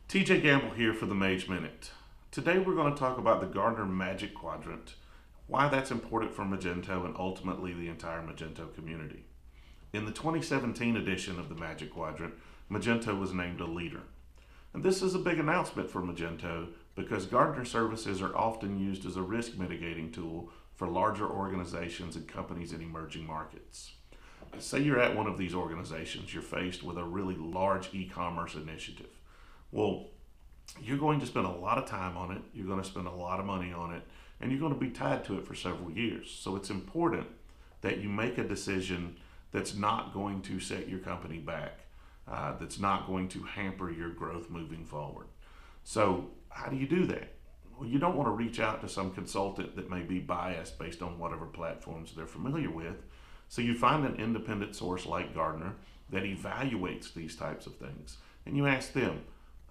TJ Gamble here for the Mage Minute. Today we're going to talk about the Gartner Magic Quadrant, why that's important for Magento and ultimately the entire Magento community. In the 2017 edition of the Magic Quadrant, Magento was named a leader. And this is a big announcement for Magento because Gartner services are often used as a risk mitigating tool for larger organizations and companies in emerging markets. Say you're at one of these organizations, you're faced with a really large e-commerce initiative. Well, you're going to spend a lot of time on it, you're going to spend a lot of money on it, and you're going to be tied to it for several years. So it's important that you make a decision that's not going to set your company back, that's not going to hamper your growth moving forward. So how do you do that? Well, you don't want to reach out to some consultant that may be biased based on whatever platforms they're familiar with. So you find an independent source like Gartner that evaluates these types of things. And you ask them,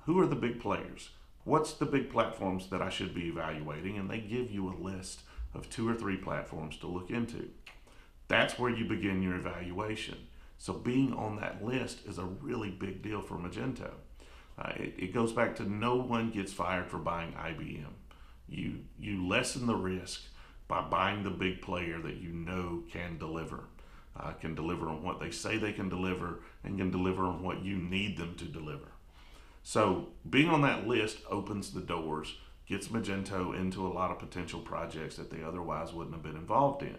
who are the big players? What's the big platforms that I should be evaluating? And they give you a list of 2 or 3 platforms to look into. That's where you begin your evaluation. So being on that list is a really big deal for Magento. It goes back to no one gets fired for buying IBM. You lessen the risk by buying the big player that you know can deliver on what they say they can deliver, and can deliver on what you need them to deliver. So being on that list opens the doors, gets Magento into a lot of potential projects that they otherwise wouldn't have been involved in.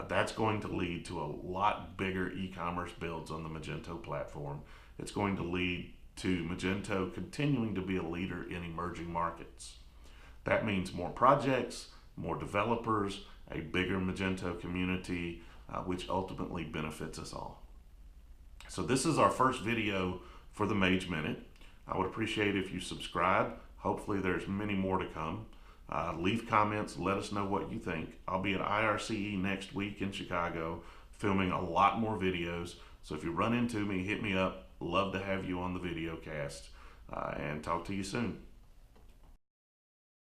That's going to lead to a lot bigger e-commerce builds on the Magento platform. It's going to lead to Magento continuing to be a leader in emerging markets. That means more projects, more developers, a bigger Magento community, which ultimately benefits us all. So this is our first video for the Mage Minute. I would appreciate if you subscribe. Hopefully there's many more to come. Leave comments, let us know what you think. I'll be at IRCE next week in Chicago filming a lot more videos. So if you run into me, hit me up. Love to have you on the video cast, and talk to you soon.